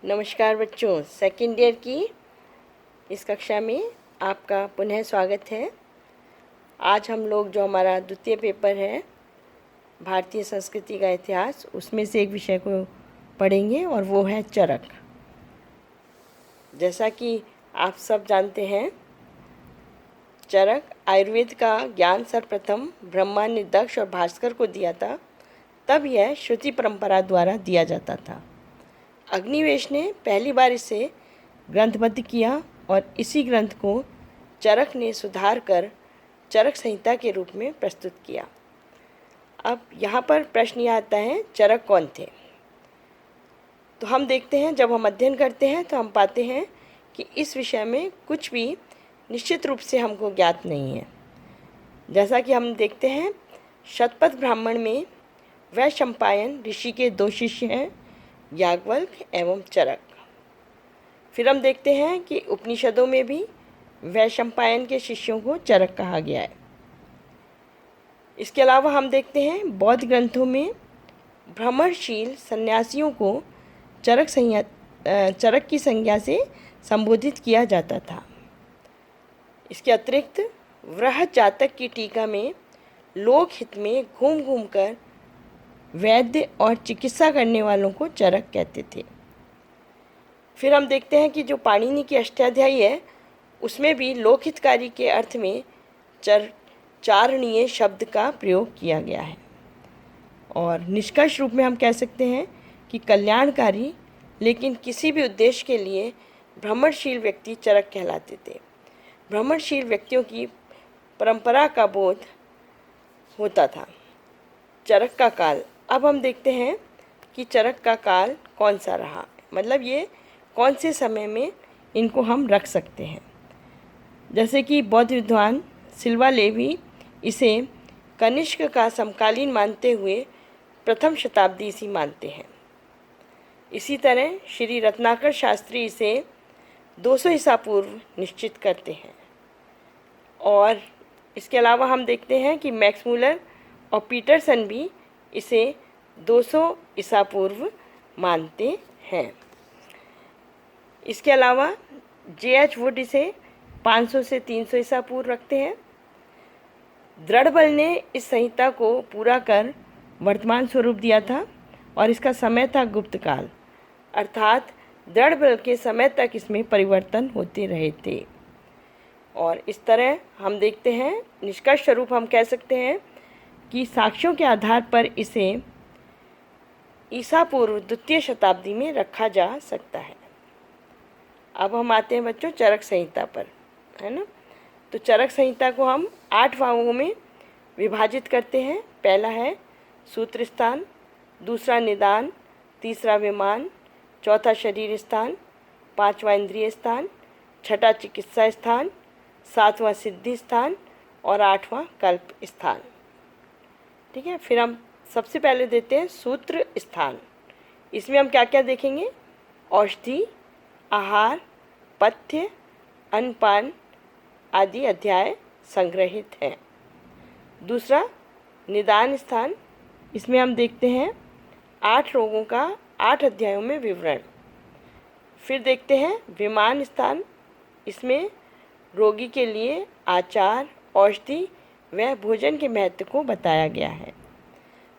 नमस्कार बच्चों, second year की इस कक्षा में आपका पुनः स्वागत है। आज हम लोग जो हमारा द्वितीय पेपर है भारतीय संस्कृति का इतिहास, उसमें से एक विषय को पढ़ेंगे और वो है चरक। जैसा कि आप सब जानते हैं, चरक आयुर्वेद का ज्ञान सर्वप्रथम ब्रह्मा ने दक्ष और भास्कर को दिया था। तब यह श्रुति परंपरा द्वारा दिया जाता था। अग्निवेश ने पहली बार इसे ग्रंथबद्ध किया और इसी ग्रंथ को चरक ने सुधार कर चरक संहिता के रूप में प्रस्तुत किया। अब यहाँ पर प्रश्न यह आता है, चरक कौन थे? तो हम देखते हैं, जब हम अध्ययन करते हैं तो हम पाते हैं कि इस विषय में कुछ भी निश्चित रूप से हमको ज्ञात नहीं है। जैसा कि हम देखते हैं, शतपथ ब्राह्मण में वैशंपायन ऋषि के दो शिष्य हैं, याज्ञवल्क्य एवं चरक। फिर हम देखते हैं कि उपनिषदों में भी वैशंपायन के शिष्यों को चरक कहा गया है। इसके अलावा हम देखते हैं बौद्ध ग्रंथों में भ्रमणशील सन्यासियों को चरक की संज्ञा से संबोधित किया जाता था। इसके अतिरिक्त वृहत जातक की टीका में लोकहित में घूम घूम कर वैद्य और चिकित्सा करने वालों को चरक कहते थे। फिर हम देखते हैं कि जो पाणिनि की अष्टाध्यायी है, उसमें भी लोकहितकारी के अर्थ में चारणीय शब्द का प्रयोग किया गया है। और निष्कर्ष रूप में हम कह सकते हैं कि कल्याणकारी लेकिन किसी भी उद्देश्य के लिए भ्रमणशील व्यक्ति चरक कहलाते थे। भ्रमणशील व्यक्तियों की परंपरा का बोध होता था। चरक का काल, अब हम देखते हैं कि चरक का काल कौन सा रहा, मतलब ये कौन से समय में इनको हम रख सकते हैं। जैसे कि बौद्ध विद्वान सिल्वालेवी इसे कनिष्क का समकालीन मानते हुए प्रथम शताब्दी इसी मानते हैं। इसी तरह श्री रत्नाकर शास्त्री इसे 200 ईसा पूर्व निश्चित करते हैं। और इसके अलावा हम देखते हैं कि मैक्समूलर और पीटरसन भी इसे 200 ईसा पूर्व मानते हैं। इसके अलावा J.H. वुड इसे 500 से 300 ईसा पूर्व रखते हैं। दृढ़बल ने इस संहिता को पूरा कर वर्तमान स्वरूप दिया था और इसका समय था गुप्त काल, अर्थात दृढ़बल के समय तक इसमें परिवर्तन होते रहे थे। और इस तरह हम देखते हैं, निष्कर्ष स्वरूप हम कह सकते हैं कि साक्ष्यों के आधार पर इसे ईसा पूर्व द्वितीय शताब्दी में रखा जा सकता है। अब हम आते हैं बच्चों चरक संहिता पर, है ना। तो चरक संहिता को हम 8 भागों में विभाजित करते हैं। पहला है सूत्र स्थान, दूसरा निदान, तीसरा विमान, चौथा शरीर स्थान, पांचवा इंद्रिय स्थान, छठा चिकित्सा स्थान, सातवां सिद्धि स्थान और आठवां कल्प स्थान। ठीक है। फिर हम सबसे पहले देते हैं सूत्र स्थान। इसमें हम क्या क्या देखेंगे? औषधि, आहार, पथ्य, अन्नपान आदि अध्याय संग्रहित हैं। दूसरा निदान स्थान, इसमें हम देखते हैं 8 रोगों का 8 अध्यायों में विवरण। फिर देखते हैं विमान स्थान, इसमें रोगी के लिए आचार, औषधि व भोजन के महत्व को बताया गया है।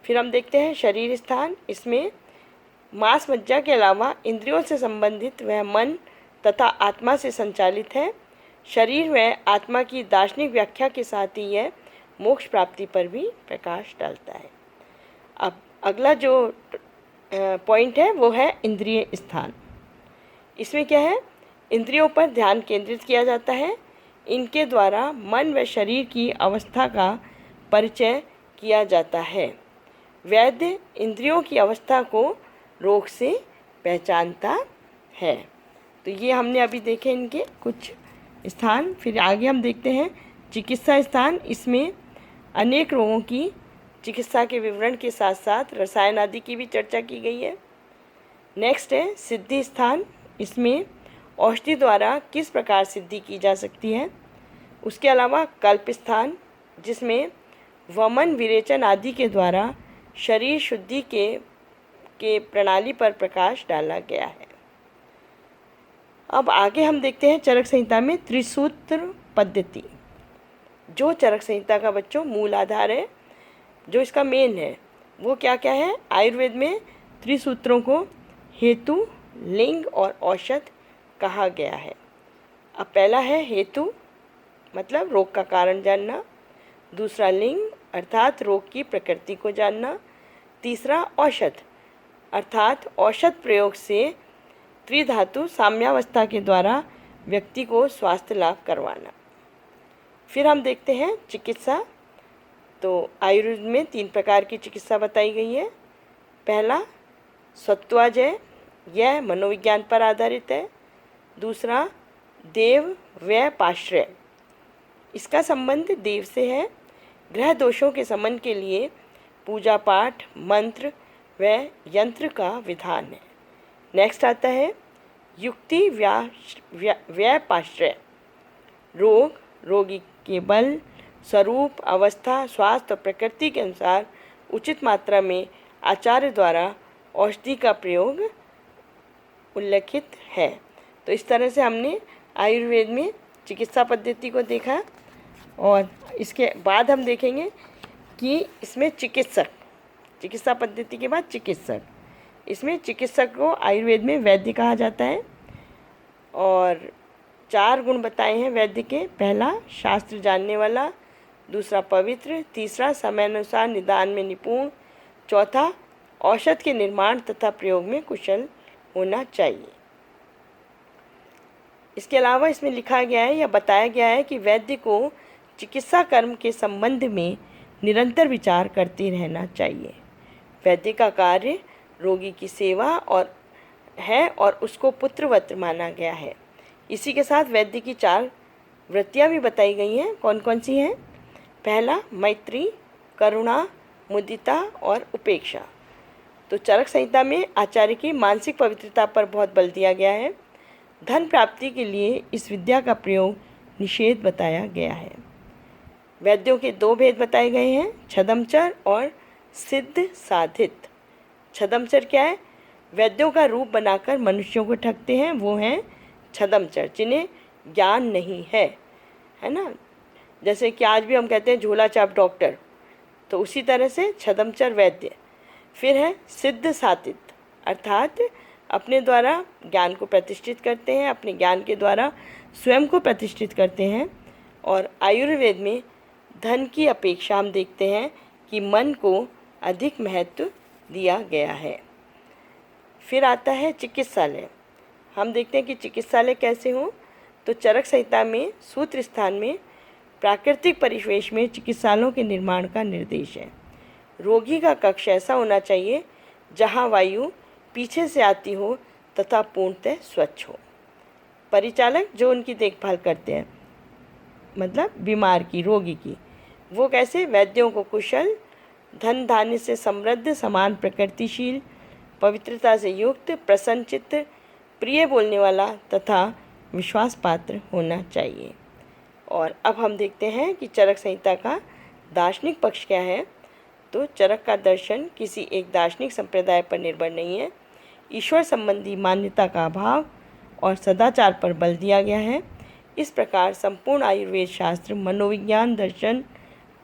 फिर हम देखते हैं शरीर स्थान, इसमें मांस मज्जा के अलावा इंद्रियों से संबंधित वह मन तथा आत्मा से संचालित है। शरीर व आत्मा की दार्शनिक व्याख्या के साथ ही यह मोक्ष प्राप्ति पर भी प्रकाश डालता है। अब अगला जो पॉइंट है वो है इंद्रिय स्थान। इसमें क्या है? इंद्रियों पर ध्यान केंद्रित किया जाता है। इनके द्वारा मन व शरीर की अवस्था का परिचय किया जाता है। वैद्य इंद्रियों की अवस्था को रोग से पहचानता है। तो ये हमने अभी देखे इनके कुछ स्थान। फिर आगे हम देखते हैं चिकित्सा स्थान। इसमें अनेक रोगों की चिकित्सा के विवरण के साथ साथ रसायन आदि की भी चर्चा की गई है। नेक्स्ट है सिद्धि स्थान। इसमें औषधि द्वारा किस प्रकार सिद्धि की जा सकती है। उसके अलावा कल्प स्थान, जिसमें वमन, विरेचन आदि के द्वारा शरीर शुद्धि के प्रणाली पर प्रकाश डाला गया है। अब आगे हम देखते हैं चरक संहिता में त्रिसूत्र पद्धति, जो चरक संहिता का बच्चों मूल आधार है, जो इसका मेन है वो क्या क्या है। आयुर्वेद में त्रिसूत्रों को हेतु, लिंग और औषध कहा गया है। अब पहला है हेतु, मतलब रोग का कारण जानना। दूसरा लिंग, अर्थात रोग की प्रकृति को जानना। तीसरा औषध, अर्थात औषध प्रयोग से त्रिधातु साम्यावस्था के द्वारा व्यक्ति को स्वास्थ्य लाभ करवाना। फिर हम देखते हैं चिकित्सा। तो आयुर्वेद में 3 प्रकार की चिकित्सा बताई गई है। पहला सत्वाजय, यह मनोविज्ञान पर आधारित है। दूसरा देव व्यय पाश्रय, इसका संबंध देव से है। ग्रह दोषों के शमन के लिए पूजा पाठ, मंत्र व यंत्र का विधान है। नेक्स्ट आता है युक्ति व्यय पाश्रय, रोग, रोगी के बल, स्वरूप, अवस्था, स्वास्थ्य और प्रकृति के अनुसार उचित मात्रा में आचार्य द्वारा औषधि का प्रयोग उल्लेखित है। तो इस तरह से हमने आयुर्वेद में चिकित्सा पद्धति को देखा, और इसके बाद हम देखेंगे कि इसमें चिकित्सा पद्धति के बाद चिकित्सक, इसमें चिकित्सक को आयुर्वेद में वैद्य कहा जाता है। और 4 गुण बताए हैं वैद्य के। पहला शास्त्र जानने वाला, दूसरा पवित्र, तीसरा समय अनुसार निदान में निपुण, चौथा औषध के निर्माण तथा प्रयोग में कुशल होना चाहिए। इसके अलावा इसमें लिखा गया है या बताया गया है कि वैद्य को चिकित्सा कर्म के संबंध में निरंतर विचार करते रहना चाहिए। वैद्य का कार्य रोगी की सेवा और उसको पुत्रवत माना गया है। इसी के साथ वैद्य की 4 वृत्तियाँ भी बताई गई हैं। कौन कौन सी हैं? पहला मैत्री, करुणा, मुदिता और उपेक्षा। तो चरक संहिता में आचार्य की मानसिक पवित्रता पर बहुत बल दिया गया है। धन प्राप्ति के लिए इस विद्या का प्रयोग निषेध बताया गया है। वैद्यों के 2 भेद बताए गए हैं, छदमचर और सिद्ध साधित। छदमचर क्या है? वैद्यों का रूप बनाकर मनुष्यों को ठगते हैं, वो हैं छदमचर, जिन्हें ज्ञान नहीं है ना। जैसे कि आज भी हम कहते हैं झोला छाप डॉक्टर, तो उसी तरह से छदमचर वैद्य। फिर है सिद्ध साधित, अर्थात अपने द्वारा ज्ञान को प्रतिष्ठित करते हैं, अपने ज्ञान के द्वारा स्वयं को प्रतिष्ठित करते हैं। और आयुर्वेद में धन की अपेक्षा हम देखते हैं कि मन को अधिक महत्व दिया गया है। फिर आता है चिकित्सालय। हम देखते हैं कि चिकित्सालय कैसे हों। तो चरक संहिता में सूत्र स्थान में प्राकृतिक परिवेश में चिकित्सालयों के निर्माण का निर्देश है। रोगी का कक्ष ऐसा होना चाहिए जहां वायु पीछे से आती हो तथा पूर्णतः स्वच्छ हो। परिचालक जो उनकी देखभाल करते हैं, मतलब बीमार की, रोगी की, वो कैसे? वैद्यों को कुशल, धन धान्य से समृद्ध, समान प्रकृतिशील, पवित्रता से युक्त, प्रसन्नचित्त, प्रिय बोलने वाला तथा विश्वास पात्र होना चाहिए। और अब हम देखते हैं कि चरक संहिता का दार्शनिक पक्ष क्या है। तो चरक का दर्शन किसी एक दार्शनिक संप्रदाय पर निर्भर नहीं है। ईश्वर संबंधी मान्यता का अभाव और सदाचार पर बल दिया गया है। इस प्रकार संपूर्ण आयुर्वेद शास्त्र मनोविज्ञान, दर्शन,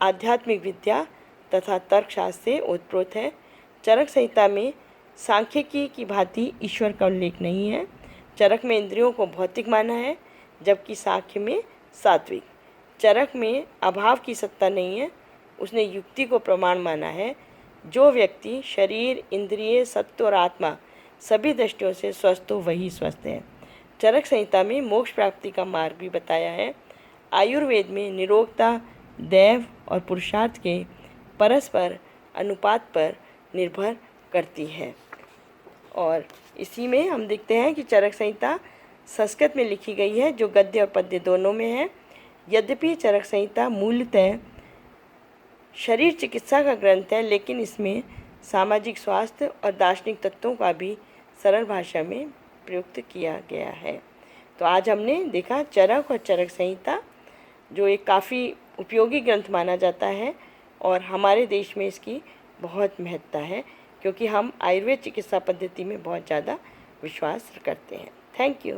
आध्यात्मिक विद्या तथा तर्कशास्त्र से ओतप्रोत है। चरक संहिता में सांख्यिकी की भांति ईश्वर का उल्लेख नहीं है। चरक में इंद्रियों को भौतिक माना है, जबकि सांख्य में सात्विक। चरक में अभाव की सत्ता नहीं है, उसने युक्ति को प्रमाण माना है। जो व्यक्ति शरीर, इंद्रिय, सत्व और आत्मा सभी दृष्टियों से स्वस्थ हो वही स्वस्थ है। चरक संहिता में मोक्ष प्राप्ति का मार्ग भी बताया है। आयुर्वेद में निरोगता दैव और पुरुषार्थ के परस्पर अनुपात पर निर्भर करती है। और इसी में हम देखते हैं कि चरक संहिता संस्कृत में लिखी गई है, जो गद्य और पद्य दोनों में है। यद्यपि चरक संहिता मूलतः शरीर चिकित्सा का ग्रंथ है, लेकिन इसमें सामाजिक स्वास्थ्य और दार्शनिक तत्वों का भी सरल भाषा में प्रयुक्त किया गया है। तो आज हमने देखा चरक और चरक संहिता, जो एक काफ़ी उपयोगी ग्रंथ माना जाता है और हमारे देश में इसकी बहुत महत्ता है, क्योंकि हम आयुर्वेद चिकित्सा पद्धति में बहुत ज़्यादा विश्वास करते हैं। Thank you.